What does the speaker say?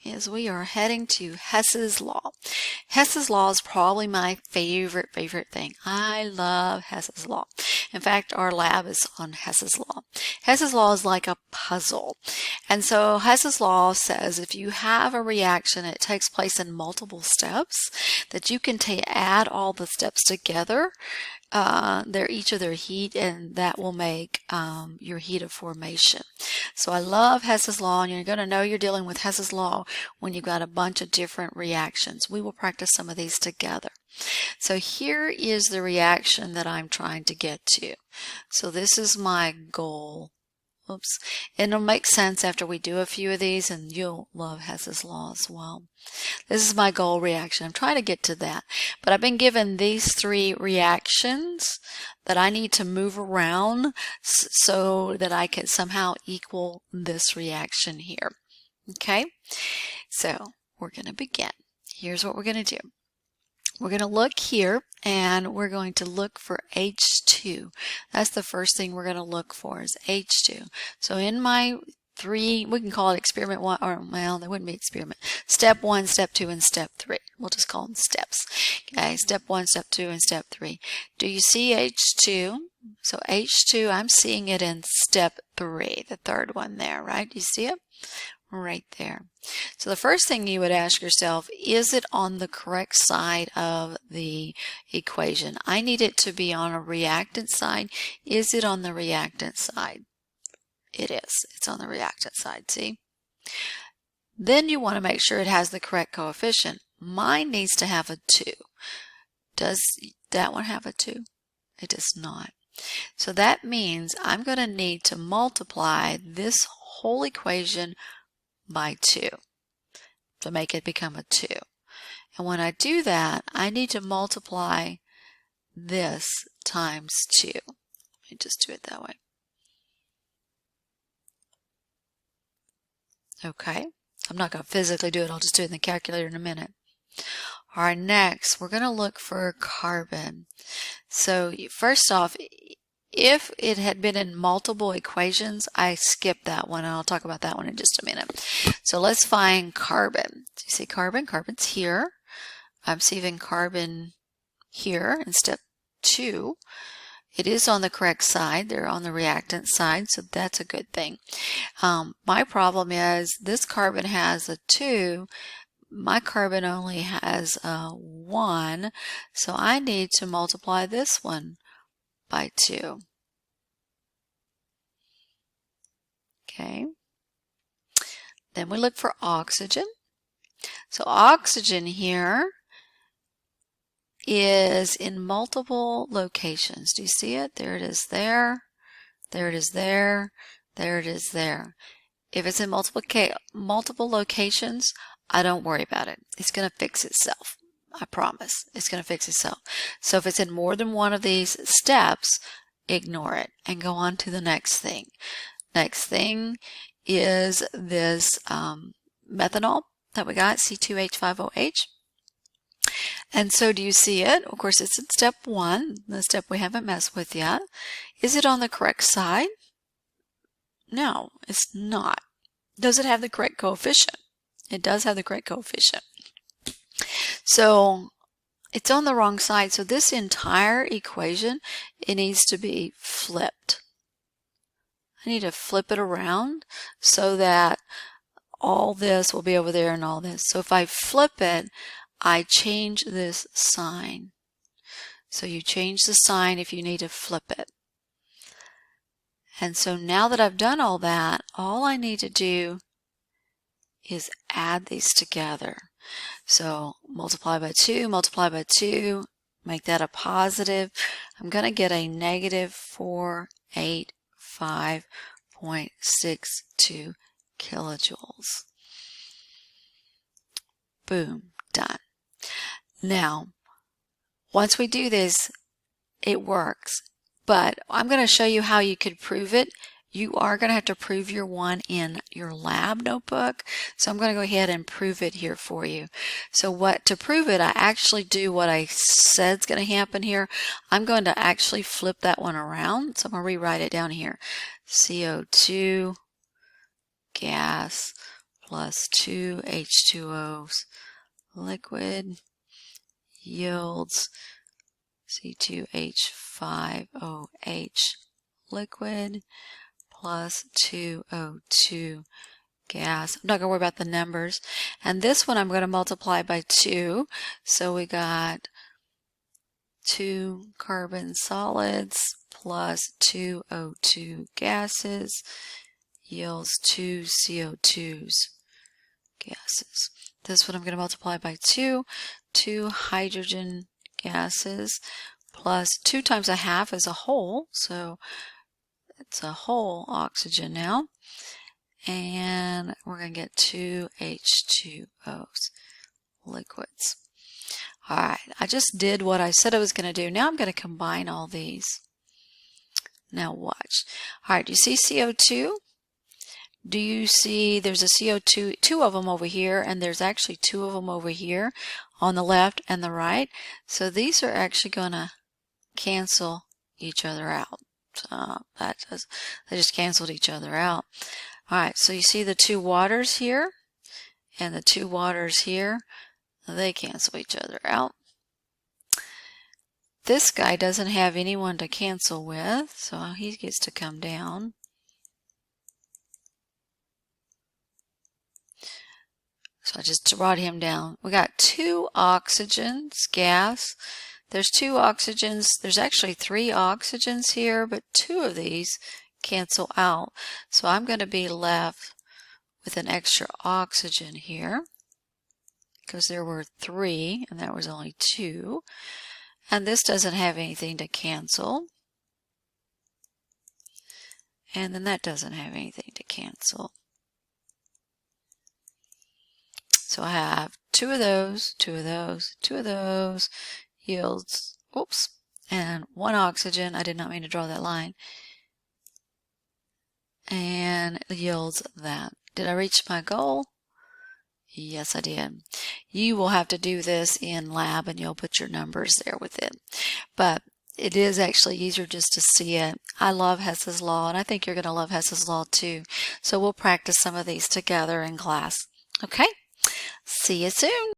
is we are heading to Hess's Law. Hess's Law is probably my favorite thing. I love Hess's Law. In fact, our lab is on Hess's Law. Hess's Law is like a puzzle. And so Hess's Law says if you have a reaction, it takes place in multiple steps, that you can add all the steps together. They're each of their heat, and that will make your heat of formation. So I love Hess's Law, and you're going to know you're dealing with Hess's Law when you've got a bunch of different reactions. We will practice some of these together. So here is the reaction that I'm trying to get to. So this is my goal. Oops. And it'll make sense after we do a few of these, and you'll love Hess's Law as well. This is my goal reaction. I'm trying to get to that. But I've been given these three reactions that I need to move around so that I can somehow equal this reaction here. Okay? So we're going to begin. Here's what we're going to do. We're going to look here, and we're going to look for H2. That's the first thing we're going to look for is H2. So in my three, we can call it experiment one, or well, they wouldn't be experiment. Step 1, step 2, and step 3. We'll just call them steps. Okay, step 1, step 2, and step 3. Do you see H2? So H2, I'm seeing it in step 3, the third one there, right? You see it? Right there. So the first thing you would ask yourself, is it on the correct side of the equation? I need it to be on a reactant side. Is it on the reactant side? It is. It's on the reactant side, see? Then you want to make sure it has the correct coefficient. Mine needs to have a 2. Does that one have a 2? It does not. So that means I'm going to need to multiply this whole equation by 2 to make it become a 2. And when I do that, I need to multiply this times 2. Let me just do it that way. Okay, I'm not going to physically do it. I'll just do it in the calculator in a minute. All right, next we're going to look for carbon. So first off, if it had been in multiple equations, I skipped that one, and I'll talk about that one in just a minute. So let's find carbon. So you see carbon? Carbon's here. I'm seeing carbon here in step 2. It is on the correct side. They're on the reactant side, so that's a good thing. My problem is this carbon has a 2. My carbon only has a 1, so I need to multiply this one by 2. Okay. Then we look for oxygen. So oxygen here is in multiple locations. Do you see it? There it is there. There it is there. There it is there. If it's in multiple locations, I don't worry about it. It's going to fix itself. I promise. It's going to fix itself. So if it's in more than one of these steps, ignore it and go on to the next thing. Next thing is this methanol that we got, C2H5OH. And so do you see it? Of course, it's in step 1, the step we haven't messed with yet. Is it on the correct side? No, it's not. Does it have the correct coefficient? It does have the correct coefficient. So it's on the wrong side. So this entire equation, it needs to be flipped. I need to flip it around so that all this will be over there and all this. So if I flip it, I change this sign. So you change the sign if you need to flip it. And so now that I've done all that, all I need to do is add these together. So multiply by 2, make that a positive. I'm going to get a negative 485.62 kilojoules. Boom, done. Now, once we do this, it works. But I'm going to show you how you could prove it. You are going to have to prove your one in your lab notebook. So I'm going to go ahead and prove it here for you. So to prove it, I actually do what I said is going to happen here. I'm going to actually flip that one around. So I'm going to rewrite it down here. CO2 gas plus 2 H2O's liquid yields C2H5OH liquid plus 2O2 gas. I'm not going to worry about the numbers. And this one I'm going to multiply by 2. So we got 2 carbon solids plus 2 O2 gases yields 2 CO2s gases. This one I'm going to multiply by 2. 2 hydrogen gases plus 2 times a half is a whole. So it's a whole oxygen now. And we're going to get 2 H2O's liquids. All right, I just did what I said I was going to do. Now I'm going to combine all these. Now watch. All right, do you see CO2? Do you see there's a CO2, 2 of them over here, and there's actually 2 of them over here on the left and the right. So these are actually going to cancel each other out. So they just canceled each other out. All right, so you see the 2 waters here and the 2 waters here. They cancel each other out. This guy doesn't have anyone to cancel with, so he gets to come down. So I just brought him down. We got 2 oxygens, gas. There's 2 oxygens. There's actually 3 oxygens here, but 2 of these cancel out. So I'm going to be left with an extra oxygen here because there were 3 and that was only 2. And this doesn't have anything to cancel. And then that doesn't have anything to cancel. So I have 2 of those, 2 of those, 2 of those, yields, oops, and 1 oxygen. I did not mean to draw that line. And yields that. Did I reach my goal? Yes, I did. You will have to do this in lab and you'll put your numbers there with it. But it is actually easier just to see it. I love Hess's Law, and I think you're going to love Hess's Law too. So we'll practice some of these together in class. Okay? See you soon.